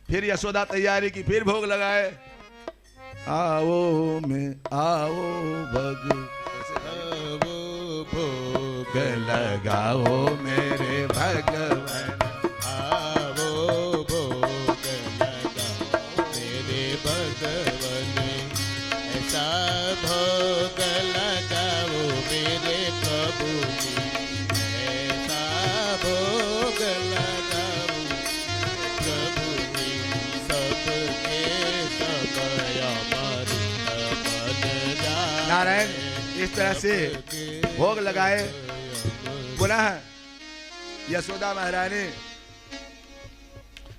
फिर यशोदा तैयारी की, फिर भोग लगाए। आओ में आओ भग भोग लगाओ मेरे भगवान, आवो भोग लगाओ मेरे भगवन, ऐसा भोग लगाओ मेरे प्रभु जी, ऐसा भोग लगाओ प्रभु जी, सबके समय अमृत बन जाए। नारायण इस तरह से भोग लगाए। पुनः यशोदा महारानी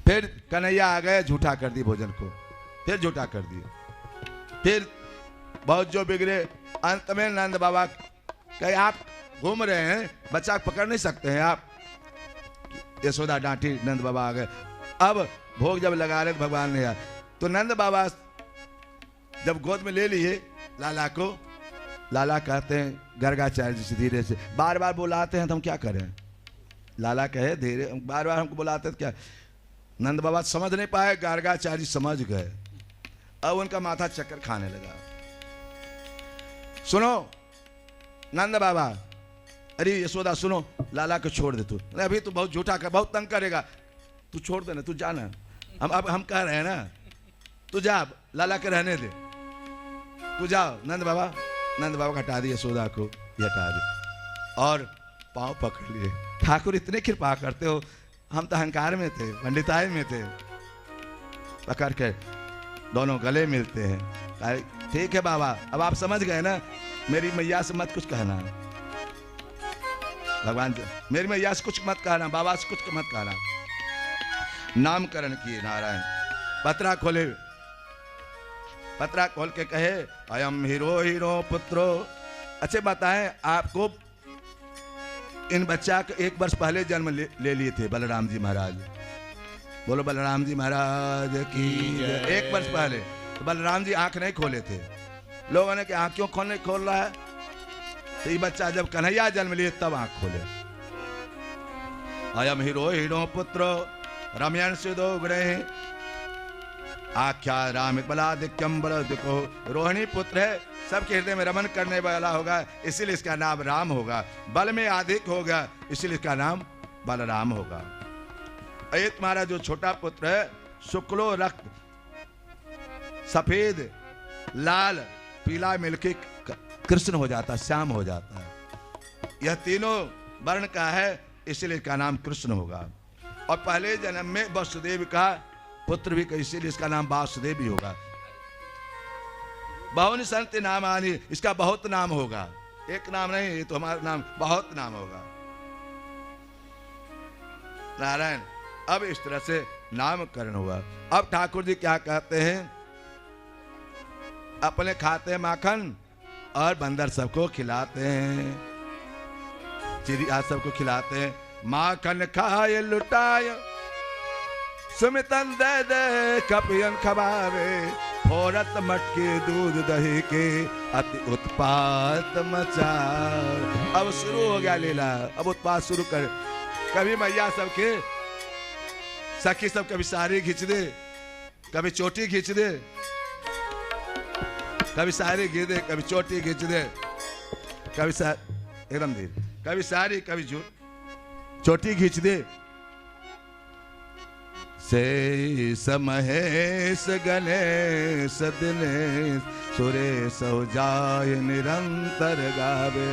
फिर कन्हैया आ गए, झूठा कर दी भोजन को, फिर झूठा कर दिया। फिर बहुत जो बिगड़े, अंत में नंद बाबा कहे आप घूम रहे हैं, बच्चा पकड़ नहीं सकते हैं आप। यशोदा डांटी, नंद बाबा आ गए। अब भोग जब लगा रहे भगवान ने, तो नंद बाबा जब गोद में ले लिए लाला को, लाला कहते हैं गर्गाचार्य जी से धीरे से, बार बार बुलाते हैं तो हम क्या करें। लाला कहे धीरे, बार बार हमको बुलाते तो क्या। नंद बाबा समझ नहीं पाए, गर्गाचार्य जी समझ गए। अब उनका माथा चक्कर खाने लगा। सुनो नंद बाबा, अरे यशोदा सुनो, लाला को छोड़ दे तू, अभी तू बहुत झूठा कर, बहुत तंग करेगा, तू छोड़ देना, तू जाना, हम कह रहे हैं ना, तू जा, लाला के रहने दे, तू जाओ। नंद बाबा हटा दिए, यशोदा को हटा दी और पाँव पकड़ लिए। ठाकुर इतने कृपा करते हो, हम तो अहंकार में थे, पंडिताई में थे। पकड़ के दोनों गले मिलते हैं। ठीक है बाबा, अब आप समझ गए ना, मेरी मैया से मत कुछ कहना, भगवान मेरी मैया से कुछ मत कहना, बाबा से कुछ मत कहना। नामकरण किए नारायण। पत्रा खोले, पत्रा खोल के कहे अयम हीरो हीरो पुत्रो। अच्छे बताएं, आपको इन बच्चा के 1 वर्ष पहले जन्म ले लिए थे बलराम जी महाराज। बोलो बलराम जी महाराज की। 1 वर्ष पहले तो बलराम जी आंख नहीं खोले थे। लोगों ने कहा आंख क्यों नहीं खोल रहा है, तो ये बच्चा जब कन्हैया जन्म लिए तब आंख खोले। अयम हीरो हीरो पुत्रो रमयन सिद्धो ग्रह आख्या राम बलादिक्यम बलदिको। रोहिणी पुत्र है, सबके हृदय में रमन करने वाला होगा, इसीलिए इसका नाम राम होगा। बल में अधिक होगा, इसीलिए इसका नाम बलराम होगा। ये तुम्हारा जो छोटा पुत्र है, शुक्लो रक्त, सफेद लाल पीला मिलके कृष्ण हो जाता, श्याम हो जाता है। यह तीनों वर्ण का है, इसीलिए इसका नाम कृष्ण होगा। और पहले जन्म में वसुदेव का पुत्र भी, इसीलिए इसका नाम वासुदेव भी होगा। बहुन संत नाम आनी, इसका बहुत नाम होगा, एक नाम नहीं, ये तो हमारा नाम बहुत नाम होगा। नारायण। अब इस तरह से नामकरण हुआ। अब ठाकुर जी क्या कहते हैं, अपने खाते हैं माखन और बंदर सबको खिलाते हैं, चिड़िया सबको खिलाते हैं। माखन खाए लुटाए, सुमितन दे दे कपियन खबावे, फोरत मटके दूध दही के अति उत्पात मचा। अब शुरू हो गया लीला, अब उत्पात शुरू कर। कभी मैया सबके सखी सब कभी साड़ी खींच दे, कभी चोटी खींच दे, कभी साड़ी खींच दे, कभी चोटी खींच दे, कभी एकदम धीरे, कभी साड़ी कभी चोटी खींच दे। शेष महेश गणेश दिनेश सुरेश जाय निरंतर गावे,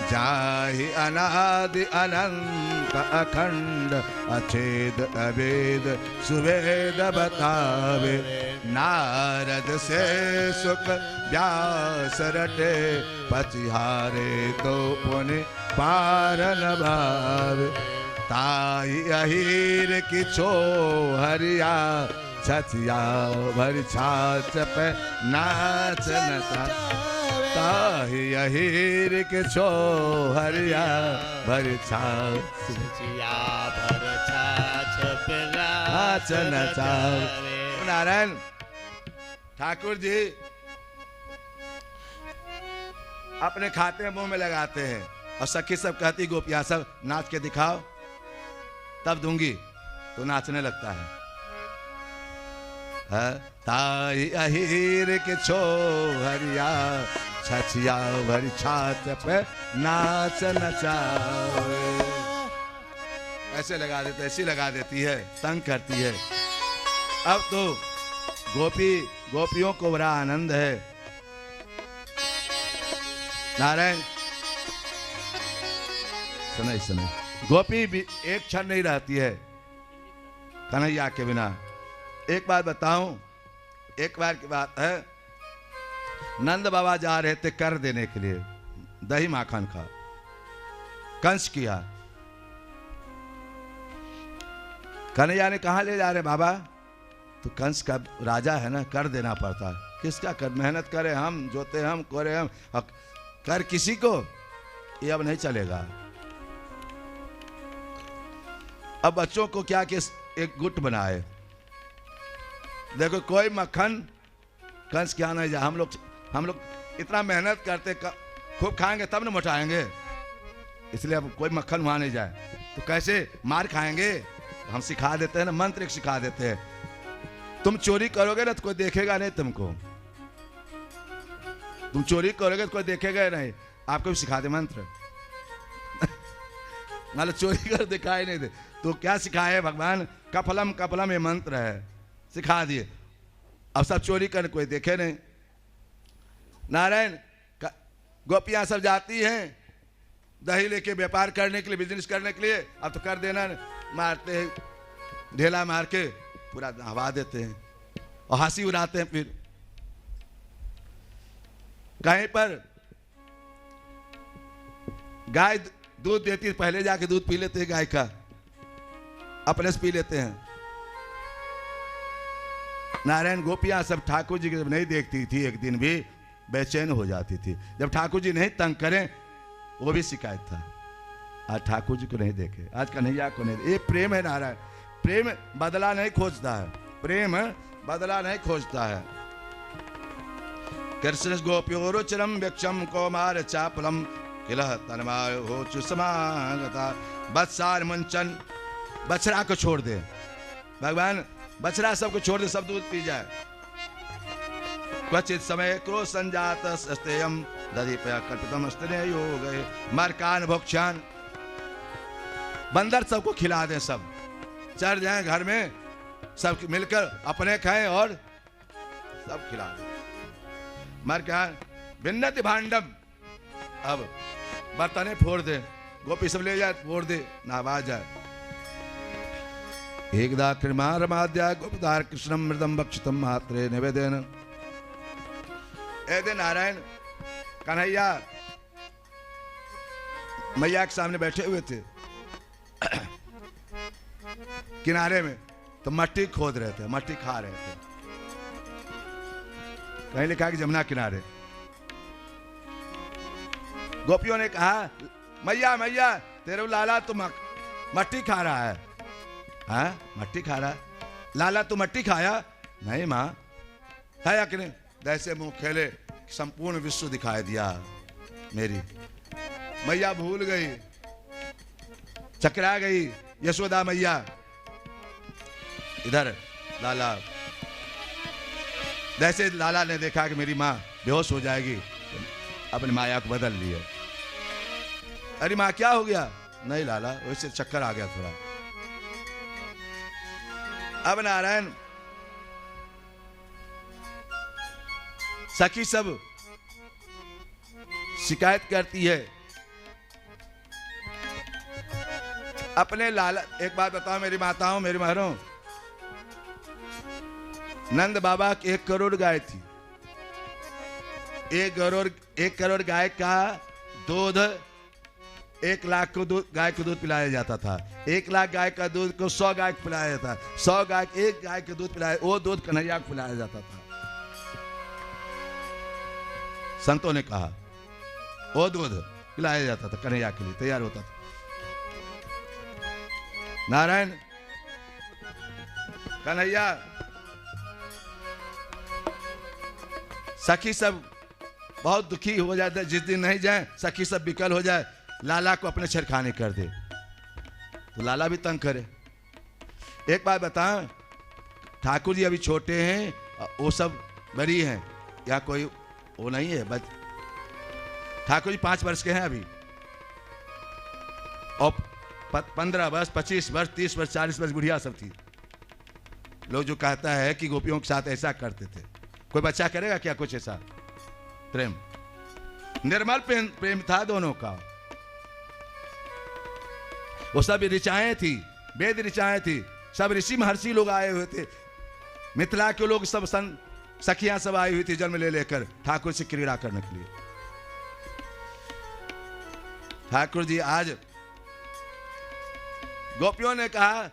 जाहि अनादि अनंत अखंड अछेद अभेद सुवेद बतावे। नारद से सुख व्यास रटे, पचिहारे तो पुनि पार न भावे। ताई अहीर की छो हरिया, छछिया भर छाछ पे नाच नचा। ताही अहीर के छो हरिया, भर छछिया भर छाछ पे नाच नचा। नारायण। ठाकुर जी अपने खाते मुंह में लगाते हैं और सखी सब कहती, गोपियां सब नाच के दिखाओ तब दूंगी, तो नाचने लगता है। ताई अहीर के छो हरिया छछिया भरी छात पे नाच नचावे। ऐसे लगा देते, ऐसी लगा देती है, तंग करती है। अब तो गोपियों को बड़ा आनंद है। नारायण सुने गोपी भी एक क्षण नहीं रहती है कन्हैया के बिना। एक बात बताऊं, एक बार की बात है, नंद बाबा जा रहे थे कर देने के लिए, दही माखन का कंस किया। कन्हैया ने कहा ले जा रहे बाबा? तो कंस का राजा है ना, कर देना पड़ता है। किसका कर? मेहनत करे हम, जोते हम, कोरे हम, कर किसी को, ये अब नहीं चलेगा। अब बच्चों को क्या कि एक गुट बनाए, देखो कोई मक्खन कंस क्या नहीं जा। हम लोग इतना मेहनत करते, खूब खाएंगे तब न मोटाएंगे, इसलिए अब कोई मक्खन वहां नहीं जाए। तो कैसे मार खाएंगे? हम सिखा देते हैं ना, मंत्र एक सिखा देते हैं। तुम चोरी करोगे ना तो कोई देखेगा नहीं तुमको, तुम चोरी करोगे तो कोई देखेगा नहीं। आपको भी सिखा दे मंत्र मतलब चोरी कर दिखाई नहीं दे तो क्या सिखाए भगवान? कफलम कफलम ये मंत्र है, सिखा दिए। अब सब चोरी कर, कोई देखे नहीं। नारायण गोपियां सब जाती हैं दही लेके व्यापार करने के लिए, बिजनेस करने के लिए। अब तो कर देना मारते हैं, ढेला मार के पूरा हवा देते हैं और हंसी उड़ाते हैं। फिर कहीं पर गाय दूध देती है, पहले जाके दूध पी लेते हैं गाय का, अपने से पी लेते हैं। नारायण गोपियां सब ठाकुर जी को जब नहीं देखती थी, एक दिन भी बेचैन हो जाती थी। जब ठाकुर जी नहीं तंग करें, वो भी शिकायत था। आज ठाकुर जी को नहीं देखे, आज कन्हैया को नहीं। ये प्रेम है नारायण। प्रेम बदला नहीं खोजता है, प्रेम बदला नहीं खोजता है। कृष्ण गोप्योरुचिरम व्यक्षम कौमार चापलम किलह तन्माय हो चुसमागता। बत्सार मुंचन, बछड़ा को छोड़ दे भगवान, बछड़ा सबको छोड़ दे, सब दूध पी जाए। क्वचित समय क्रोध संजात स्तेयम दधीपया कल्पितम स्तने योग मरकान भोक्षान। बंदर सबको खिला दें, सब चढ़ जाएं घर में, सब मिलकर अपने खाएं और सब खिला दें। मरकान भिन्नति भांडम, अब बर्तने फोड़ दे, गोपी सब ले जाए, फोड़ दे, नाबाज जाए। एकदा कृमारमाद्या गोपदार कृष्णम मृदम भक्षितम मात्रे निवेदन। एक दिन नारायण कन्हैया मैया के सामने बैठे हुए थे किनारे में, तो मट्टी खोद रहे थे, मट्टी खा रहे थे। कहीं लिखा कि जमुना किनारे। गोपियों ने कहा मैया मैया तेरे लाला तो मट्टी खा रहा है। हाँ मट्टी खा रहा है? लाला तू मट्टी खाया? नहीं माँ, खाया कि नहीं? जैसे मुंह खेले संपूर्ण विश्व दिखाई दिया मेरी। मैया भूल गई, चकरा गई यशोदा मैया। इधर लाला, जैसे लाला ने देखा कि मेरी माँ बेहोश हो जाएगी, अपनी माया को बदल लिए। अरे माँ क्या हो गया? नहीं लाला, वैसे चक्कर आ गया थोड़ा। अब नारायण सखी सब शिकायत करती है अपने लाला। एक बात बताओ मेरी माताओं, मेरी महरों, नंद बाबा की 1 करोड़ गाय थी। 1 करोड़ गाय का दूध 1 लाख को गाय को दूध पिलाया जाता था। 1 लाख गाय का दूध को 100 गाय को पिलाया जाता था। 100 गाय 1 गाय के दूध पिलाया, वो दूध कन्हैया को पिलाया जाता था। संतों ने कहा वो दूध पिलाया जाता था, कन्हैया के लिए तैयार होता था। नारायण कन्हैया सखी सब बहुत दुखी हो जाते, जिस दिन नहीं जाए सखी सब विकल हो जाए, लाला को अपने छेड़खानी कर दे तो लाला भी तंग करे। एक बात बता, ठाकुर जी अभी छोटे हैं, वो सब बड़ी हैं, या कोई वो नहीं है। बस ठाकुर जी 5 वर्ष के हैं अभी, और 15 वर्ष, 25 वर्ष, 30 वर्ष, 40 वर्ष बुढ़िया सब थी। लोग जो कहता है कि गोपियों के साथ ऐसा करते थे, कोई बच्चा करेगा क्या कुछ ऐसा प्रेम? निर्मल प्रेम था दोनों का। वो सब ऋचाएं थी, वेद ऋचाएं थी, सब ऋषि महर्षि लोग आए हुए थे, मिथिला के लोग सब सखियां सब आई हुई थी जन्म ले लेकर ठाकुर से क्रीड़ा करने के लिए। ठाकुर जी आज गोपियों ने कहा,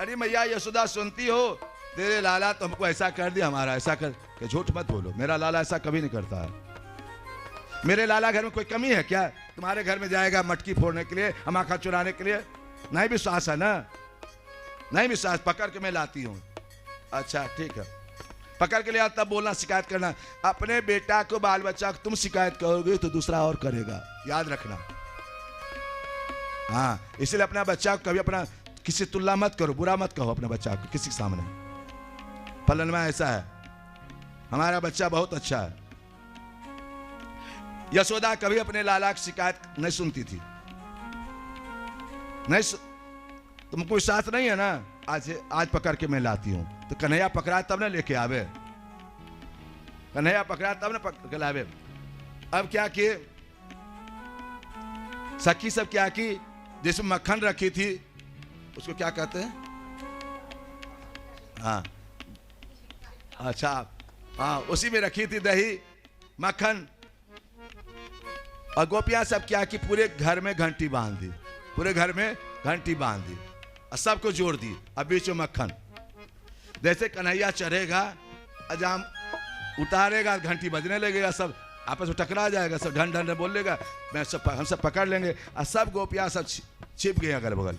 अरे मैया यशोदा सुनती हो, तेरे लाला तो हमको ऐसा कर दिया, हमारा ऐसा कर के। झूठ मत बोलो, मेरा लाला ऐसा कभी नहीं करता है। मेरे लाला घर में कोई कमी है क्या? तुम्हारे घर में जाएगा मटकी फोड़ने के लिए, अमाखा चुराने के लिए? नहीं विश्वास है ना? नहीं विश्वास, पकड़ के मैं लाती हूँ। अच्छा ठीक है, पकड़ के लिया तब बोलना, शिकायत करना। अपने बेटा को, बाल बच्चा को तुम शिकायत करोगे तो दूसरा और करेगा, याद रखना। हाँ, इसलिए अपना बच्चा को कभी अपना किसी तुलना मत करो, बुरा मत कहो अपने बच्चा को किसी के सामने। फलनवा ऐसा है, हमारा बच्चा बहुत अच्छा है। यशोदा कभी अपने लाला की शिकायत नहीं सुनती थी। नहीं तुमको विश्वास नहीं है ना? आज पकड़ के मैं लाती हूं। तो कन्हैया पकड़ा तब ना लेके आवे, कन्हैया पकड़ा तब ना पकड़ के लावे। अब क्या किए सखी सब, क्या की, जिसमें मक्खन रखी थी, उसको क्या कहते हैं? हाँ अच्छा, हाँ उसी में रखी थी दही मक्खन। और गोपियां सब क्या की, पूरे घर में घंटी बांध दी, पूरे घर में घंटी बांध दी और सबको जोड़ दी। अब बीच में मक्खन, जैसे कन्हैया चढ़ेगा, अजाम उतारेगा, घंटी बजने लगेगा, सब आपस में टकरा जाएगा, सब ढन ढन बोलेगा, मैं सब हम सब पकड़ लेंगे। और सब गोपियां सब छिप गए अगल बगल।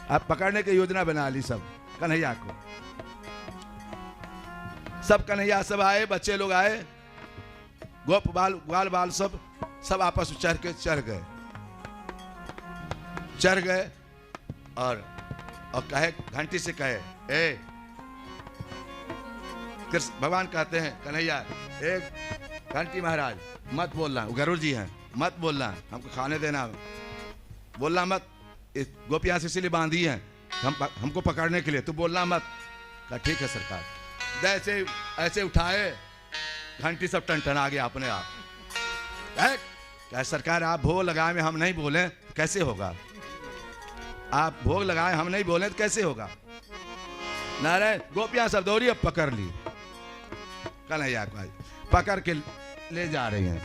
अब पकड़ने की योजना बना ली सब कन्हैया को। सब कन्हैया सब आए, बच्चे लोग आए, गोप बाल ग्वाल बाल सब आपस में चढ़ गए और कहे, घंटी से कहे, ए कृष्ण भगवान कहते हैं कन्हैया, एक घंटी महाराज मत बोलना, गरुड़ जी हैं, मत बोलना, हमको खाने देना, बोलना मत। गोपियां से इसलिए बांधी हैं हमको पकड़ने के लिए, तू बोलना मत। कहा ठीक है सरकार। जैसे ऐसे उठाए, घंटी सब टन आ गया अपने आप। क्या सरकार, आप भोग लगाए में हम नहीं बोले कैसे होगा? आप भोग लगाए हम नहीं बोले तो कैसे होगा? नारायण, गोपियां सब दौड़ी, अब पकड़ ली कन्हैया को, पकड़ के ले जा रही हैं।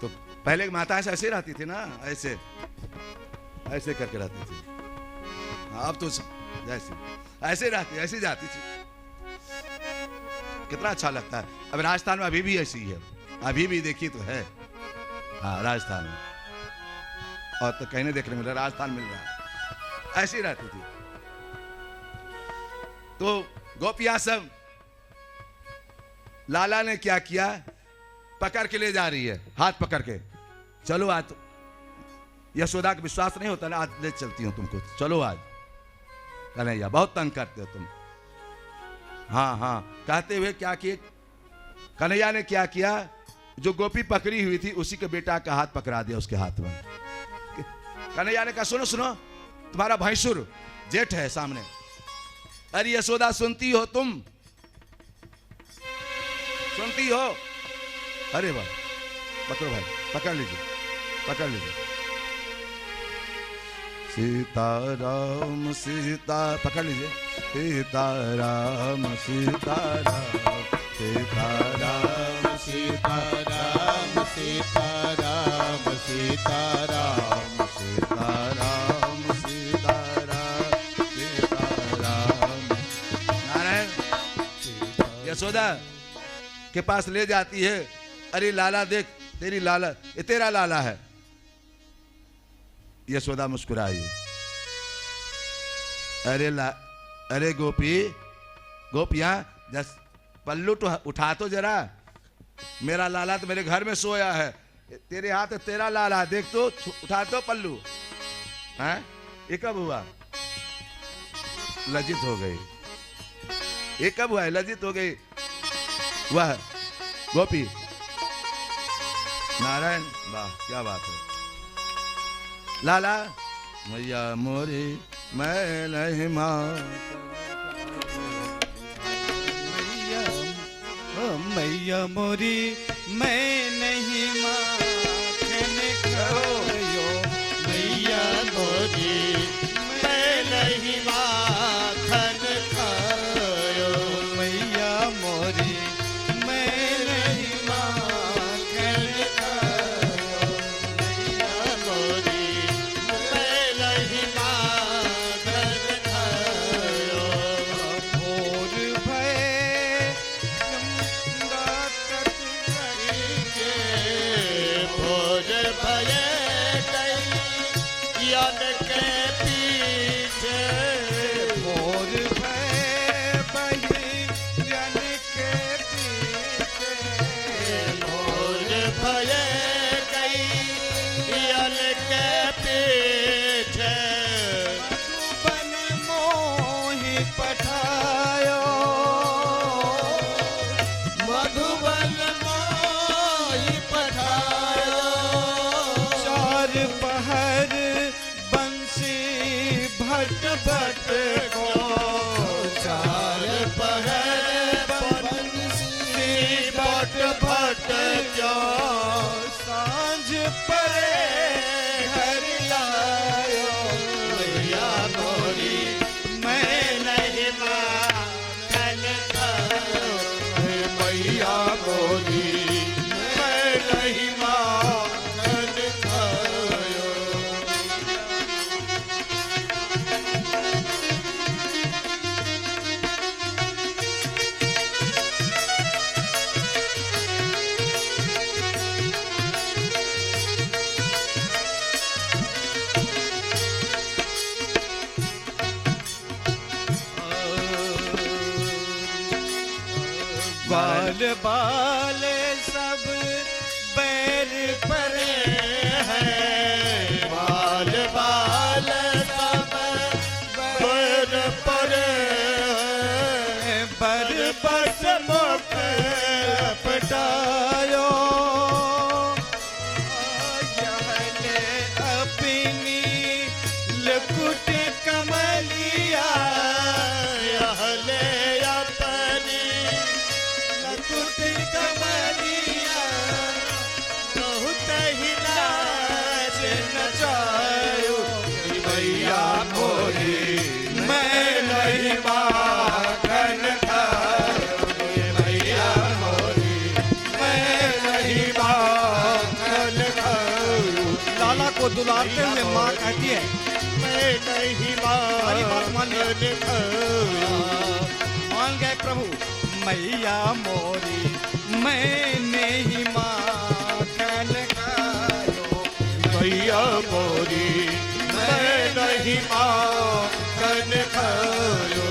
तो पहले की माताएं ऐसे रहती थी ना, ऐसे ऐसे करके रहती थी। अब तो जैसे ऐसे रहती, ऐसे जाती थी। कितना अच्छा लगता है। अब राजस्थान में अभी भी ऐसी है, अभी भी देखिए तो है। हाँ राजस्थान में, और तो कहीं नहीं देखने मिल रहा, राजस्थान मिल रहा है। ऐसी रहती थी। तो गोपियां सब, लाला ने क्या किया, पकड़ के ले जा रही है, हाथ पकड़ के, चलो आज तो यशोदा का विश्वास नहीं होता ना, आज ले चलती हूं तुमको, चलो आज। कन्हैया बहुत तंग करते हो तुम। हाँ हाँ कहते हुए क्या किए, कन्हैया ने क्या किया, जो गोपी पकड़ी हुई थी उसी के बेटा का हाथ पकड़ा दिया उसके हाथ में। कन्हैया ने कहा, सुनो सुनो, तुम्हारा भैंसुर जेठ है सामने। अरे यशोदा सुनती हो तुम, सुनती हो? अरे वाह, पकड़ो भाई, पकड़ लीजिए, पकड़ लीजिए। सीताराम सीता, पकड़ लीजिए। सीताराम सीताराम सीताराम सीताराम सीताराम सीताराम सीताराम सीताराम सीताराम। नारायण यशोदा के पास ले जाती है। अरे लाला देख, तेरी लाला, ये तेरा लाला है। यशोदा मुस्कुराई। अरे गोपियां जस पल्लू तो उठा तो जरा, मेरा लाला तो मेरे घर में सोया है, तेरे हाथ तेरा लाला, देख तो, उठा तो पल्लू। हैं ये कब हुआ? लज्जित हो गई। ये कब हुआ है? लज्जित हो गई वह गोपी। नारायण, वाह क्या बात है। लाला मैया मोरी मैं नहीं मैया मोरी मैं नहीं माखन खायो। मैया मोरी मैं नहीं माखन खायो। मैया मोरी मैं नहीं माखन खायो। मैया मोरी मैं नहीं माखन खायो। भोर भय डाकत के भोज भय गई याद के पीछे। भोर भय बही जन के पीछे। भोज भय गई याद के पीछे। बन मोहि पठायो। मधुबन मोहि पठायो। चार पहर बंसी भट भट को। चार पहर बंसी भट भट जो। सांझ परे घर आयो। मैया मोरी मैं नहीं माखन खायो। मैया मोरी मैं नहीं माखन खायो। बाल बाल सब बैर परे है बाल बाल सब बर परे हैं। बर बस मुख पटायो। यहले अपनी लकुट कमलिया। यहले अपनी लकुट कमलिया बहुत ही नाच नचायो। मैया मोरी मैं नहीं माखन खायो। मैया मोरी मैं नहीं माखन खायो। लाला को दुलारते हुए माँ कहती है, मैं नहीं हमारी बात मानिए। माखन खायो। मान गए प्रभु। मैया मोरी मैं नहीं माखन खायो। मैया मोरी मैं नहीं माखन खायो।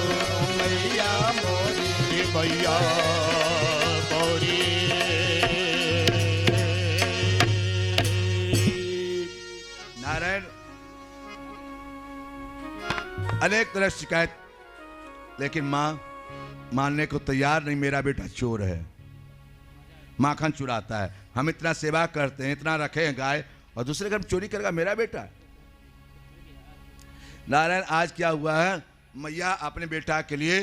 मैया मोरी मैया मोरी नारायण, अनेक तरह की शिकायत, लेकिन माँ मानने को तैयार नहीं। मेरा बेटा चोर है, माखन चुराता है। हम इतना सेवा करते हैं, इतना रखे हैं गाय, और दूसरे घर में चोरी करेगा मेरा बेटा। नारायण, आज क्या हुआ है? मैया अपने बेटा के लिए,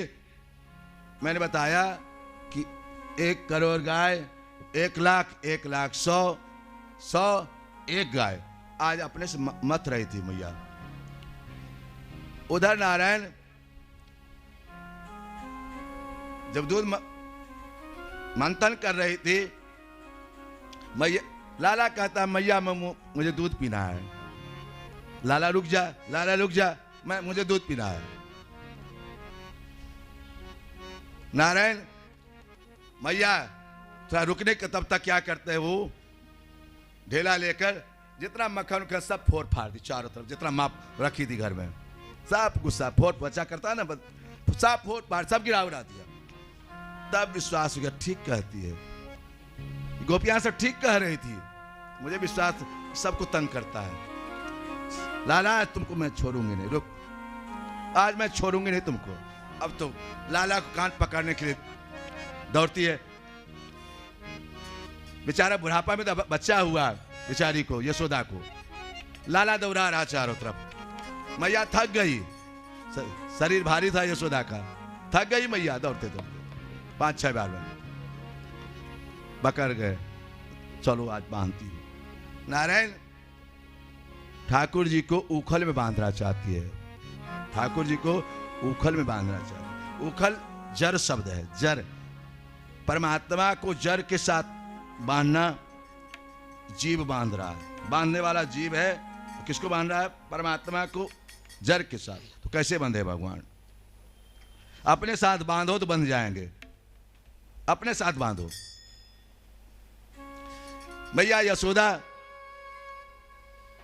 मैंने बताया कि 1 करोड़ गाय, 1 लाख, 1 लाख 100 1 गाय आज अपने से मत रही थी मैया। उधर नारायण जब दूध मंथन कर रही थी, मैया, लाला कहता मैया मुझे दूध पीना है। लाला रुक जा, लाला रुक जा, मुझे दूध पीना है। नारायण, मैया थोड़ा रुकने के तब तक क्या करते हैं, वो ढेला लेकर जितना मक्खन उनका सब फोड़ फाड़ दी चारों तरफ, जितना माप रखी थी घर में, सब गुस्सा फोड़ बच्चा करता है ना, सब फोड़ फाड़ सब गिरा उड़ा दिया। तब विश्वास हो गया, ठीक कहती है गोपियां, सब ठीक कह रही थी। मुझे विश्वास सबको तंग करता है। लाला तुमको मैं छोड़ूंगी नहीं, रुक। आज मैं छोड़ूंगी नहीं तुमको। अब तो लाला को कान पकड़ने के लिए दौड़ती है। बेचारा बुढ़ापा में तो बच्चा हुआ बेचारी को, यशोदा को। लाला दौड़ा रहा चारों तरफ। मैया थक गई, शरीर भारी था यशोदा का, थक गई मैया दौड़ते दौड़ते। 5-6 बार पकड़ गए, चलो आज बांधती हूं। नारायण ठाकुर जी को उखल में बांधना चाहती है, ठाकुर जी को उखल में बांधना चाहती है। उखल जर शब्द है, जर। परमात्मा को जर के साथ बांधना, जीव बांध रहा है, बांधने वाला जीव है। किसको बांध रहा है? परमात्मा को जर के साथ। तो कैसे बंधे भगवान? अपने साथ बांधो तो बंध जाएंगे, अपने साथ बांधो। मैया यशोदा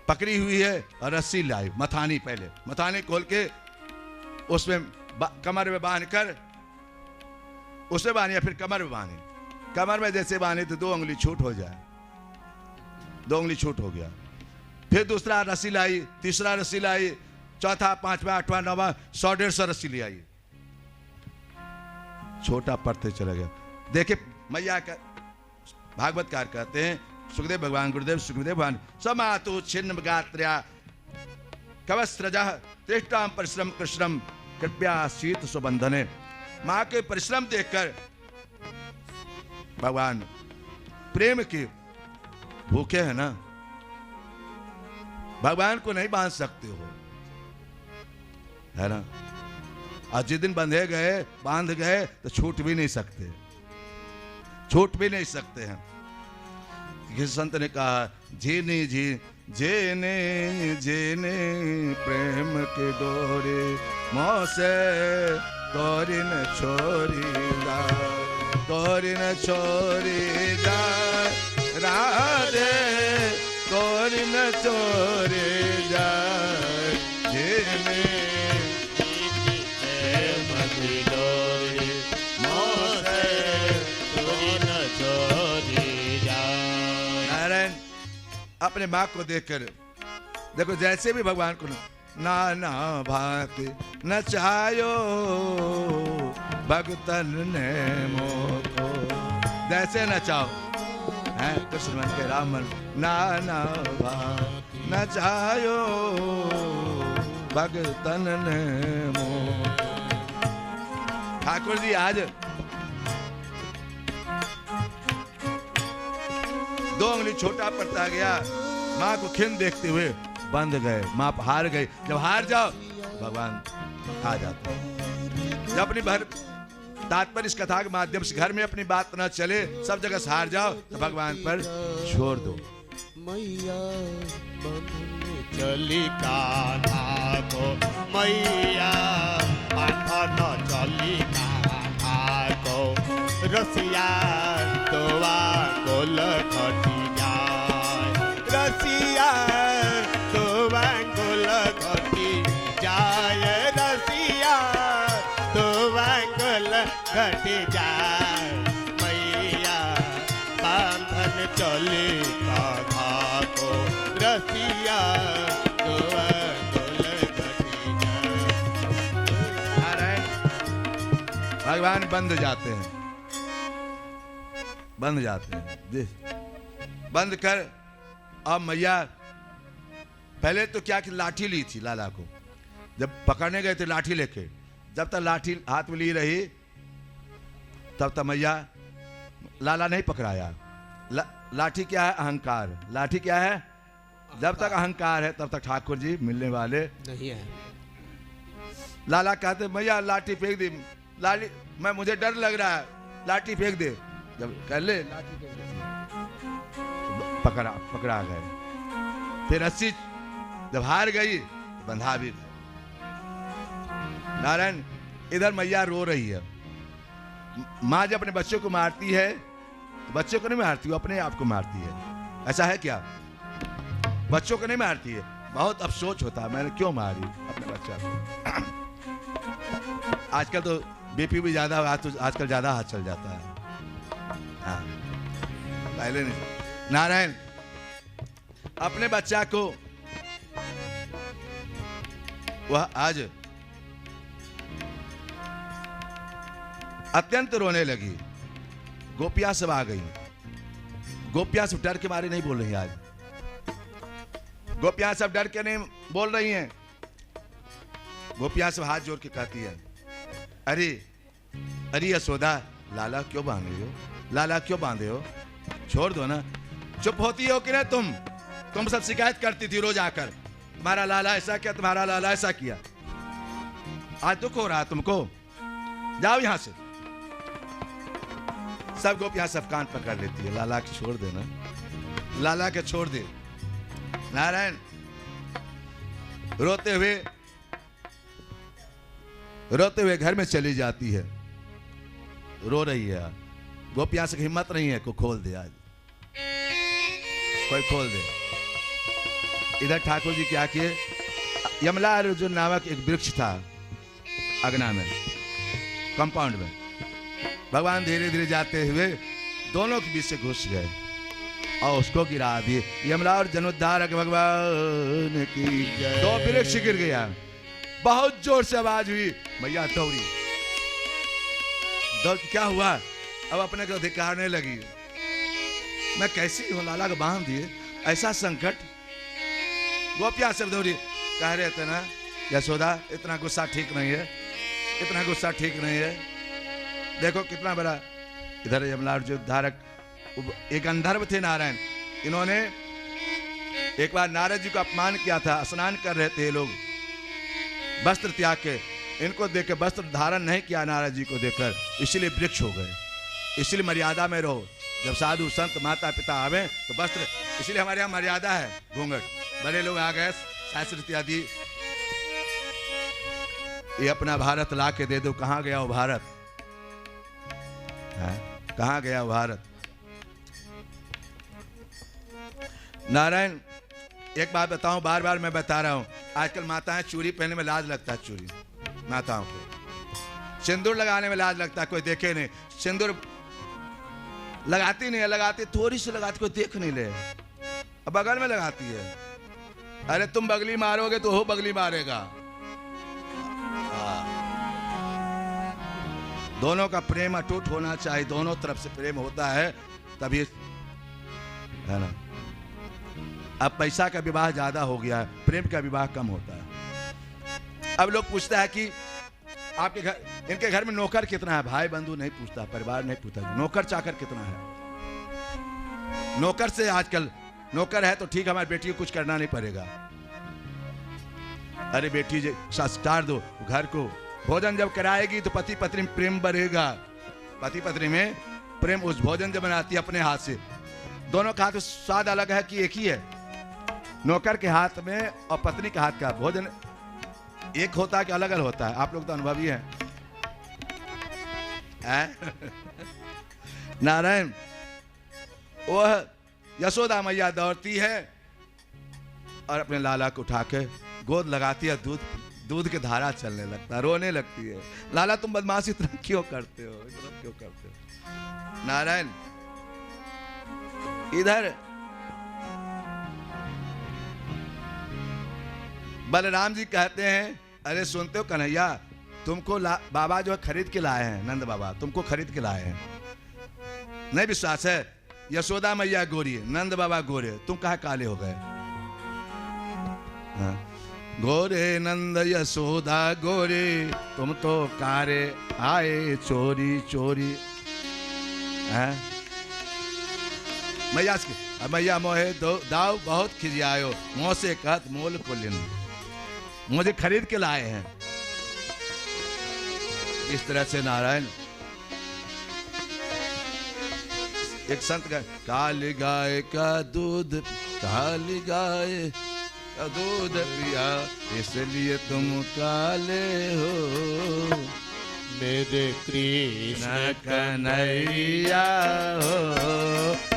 पकड़ी हुई है और रस्सी लाई, मथानी, पहले मथानी खोल के उसमें कमर में बांध कर, उसमें बांधिए, फिर कमर में बांधे। कमर में जैसे बांधे तो 2 उंगली छूट हो जाए, 2 उंगली छूट हो गया। फिर दूसरा रस्सी लाई, तीसरा रस्सी लाई, चौथा, 5वां, 8वां, 9वां, 100-150 रस्सी ले आई। छोटा पड़ते चला गया। देखे मैया का भागवतकार कहते हैं, सुखदेव भगवान, गुरुदेव सुखदेव भगवान, समातु छिन्न गात्र्या कवस्त्रजः त्रिष्टाम परिश्रम कृष्णम कृपया शीत सुबंधने। मां के परिश्रम देखकर भगवान प्रेम के भूखे हैं ना, भगवान को नहीं बांध सकते हो, है ना। आज जिस दिन बंधे गए, बांध गए तो छूट भी नहीं सकते, छूट भी नहीं सकते हैं। किसी संत ने कहा, जीनी जी जेने जेने प्रेम के डोरे मोसे तोरी न छोरी जा, तोरी न छोरी जा राधे, तोरी न छोरी जा जेने अपने माँ को देखकर देखो, जैसे भी भगवान को नाना भांति नचायो भगतन ने मोको, जैसे नचाओ है कृष्ण मन के राम मन, नाना भांति नचायो भगतन ने मोको। ठाकुर जी आज 2 उंगली छोटा पड़ता गया। माँ को खिन देखते हुए बंध गए, माँ हार गई। जब हार जाओ भगवान आ जाते हैं। जब अपनी तात्पर्य इस कथा के माध्यम से घर में अपनी बात न चले, सब जगह से हार जाओ तो भगवान पर छोड़ दो। मैया चली कान्हा को, मैया पाठन चली कान्हा को, रसिया तोवा गोल खटी जाए, रसिया तोवा गोल खटी जाए, रसिया तोवा गोल खटी जाए। मैया बांधन चली कान्हा को, रसिया तोवा गोल खटी जाए। भगवान बंध जाते हैं, बंध जाते हैं। बंद कर। अब मैया पहले तो क्या कि लाठी ली थी लाला को, जब पकड़ने गए थे लाठी लेके, जब तक लाठी हाथ में ली रही तब तक मैया लाला नहीं पकड़ाया। लाठी क्या है? अहंकार। लाठी क्या है? जब तक अहंकार है तब तक ठाकुर जी मिलने वाले नहीं है। लाला कहते मैया लाठी फेंक दी, लाली मैं मुझे डर लग रहा है, लाठी फेंक दे। जब कर ले लाठी फेंक दे, पकड़ा गए। फिर रस्सी जब हार गई बंधा भी। नारायण इधर मैया रो रही है। माँ जब अपने बच्चों को मारती है तो बच्चों को नहीं मारती, वो अपने आप को मारती है। ऐसा है क्या? बच्चों को नहीं मारती है। बहुत अफसोस होता है मैंने क्यों मारी अपने बच्चा को। आजकल तो बीपी भी ज्यादा, आजकल ज्यादा हाथ चल जाता है। हाँ, पहले नहीं। नारायण अपने बच्चा को वह आज अत्यंत रोने लगी। गोपियां सब आ गई। गोपियां सब डर के मारे नहीं बोल रही आज। गोपियां सब डर के नहीं बोल रही हैं। गोपियां सब हाथ जोड़ के कहती है, अरे अरे यशोदा, लाला क्यों बांधे हो? लाला क्यों बांधे हो? छोड़ दो ना। चुप होती हो कि नहीं तुम सब शिकायत करती थी रोज आकर, तुम्हारा लाला ऐसा किया, तुम्हारा लाला ऐसा किया। आज दुख हो रहा तुमको, जाओ यहां से। सब गोपियां सब कान पकड़ लेती है, लाला के छोड़ देना, लाला के छोड़ दे। नारायण रोते हुए घर में चली जाती है। रो रही है। गोपियां से हिम्मत नहीं है को खोल दे, आज कोई खोल दे। इधर ठाकुर जी क्या किए, यमला अर्जुन नामक एक वृक्ष था अगना में, कंपाउंड में। भगवान धीरे धीरे जाते हुए दोनों के बीच से घुस गए और उसको गिरा दिए। यमला और जनुद्धारक भगवान की जय। दो वृक्ष गिर गया। बहुत जोर से आवाज हुई, मैया दौड़ी। क्या हुआ? अब अपने को धिक्कारने लगी, मैं कैसी हूं, लाला को बांध दिए, ऐसा संकट। गोपियां सब दौड़ी, कह रहे थे ना यशोदा, इतना गुस्सा ठीक नहीं है, इतना गुस्सा ठीक नहीं है। देखो कितना बड़ा। इधर यमला अर्जुन धारक एक गंधर्व थे नारायण। इन्होंने एक बार नारद जी को अपमान किया था। स्नान कर रहे थे लोग वस्त्र त्याग के, इनको देख के वस्त्र धारण नहीं किया नारद जी को देखकर, इसलिए वृक्ष हो गए। इसलिए मर्यादा में रहो। जब साधु संत माता पिता आवे तो वस्त्र, इसलिए हमारे यहाँ मर्यादा है, घूंघट। बड़े लोग आ गए, शास्त्र इत्यादि, ये अपना भारत ला के दे दो। कहाँ गया वो भारत? कहाँ गया वो भारत? नारायण एक बात बताऊं, बार बार मैं बता रहा हूं, आजकल माताएं चूड़ी पहनने में लाज लगता है। चूड़ी माताओं को, सिंदूर लगाने में लाज लगता है, कोई देखे नहीं। सिंदूर लगाती नहीं है, लगाती थोड़ी सी लगाती, कोई देख नहीं ले, अब बगल में लगाती है। अरे तुम बगली मारोगे तो वो बगली मारेगा। दोनों का प्रेम अटूट होना चाहिए, दोनों तरफ से प्रेम होता है तभी, है ना। अब पैसा का विवाह ज्यादा हो गया है, प्रेम का विवाह कम होता है। अब लोग पूछता है कि आपके घर, इनके घर में नौकर कितना है? भाई बंधु नहीं पूछता, परिवार नहीं पूछता, नौकर चाकर कितना है। नौकर से आजकल, नौकर है तो ठीक, हमारी बेटी को कुछ करना नहीं पड़ेगा। अरे बेटी संस्कार दो घर को, भोजन जब कराएगी तो पति पत्नी में प्रेम बढ़ेगा। पति पत्नी में प्रेम, उस भोजन जब बनाती है अपने हाथ से, दोनों का हाथ स्वाद अलग है कि एक ही है? नौकर के हाथ में और पत्नी के हाथ का भोजन एक होता है कि अलग अलग होता है? आप लोग तो अनुभवी हैं। नारायण वह यशोदा मैया दौड़ती है और अपने लाला को उठा के गोद लगाती है, दूध के धारा चलने लगता है, रोने लगती है। लाला तुम बदमाशी इतना क्यों करते हो, इतना क्यों करते हो? नारायण इधर बलराम जी कहते हैं, अरे सुनते हो कन्हैया, तुमको बाबा जो खरीद के लाए हैं, नंद बाबा तुमको खरीद के लाए हैं। नहीं विश्वास है? यशोदा मैया गोरी, नंद बाबा गोरे, तुम कहाँ काले हो गए? हाँ। गोरे नंद यशोदा गोरे, तुम तो कारे आए चोरी चोरी। मैया मैया मोहे दाव बहुत खिजियायो, मोह से कहत मोल को लिन, मुझे खरीद के लाए हैं। इस तरह से नारायण एक संत का, काली गाय का दूध, काली गाय का दूध पिया, इसलिए तुम काले हो। मेरे कृष्ण कन्हैया हो,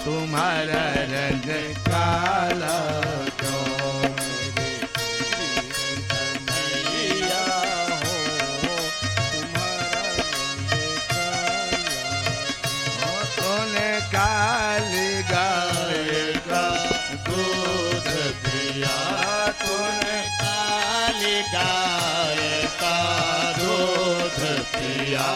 तुम्हारा रंग काला क्यों? काली गाय का दूध पिया, तूने काली गाय का दूध पिया।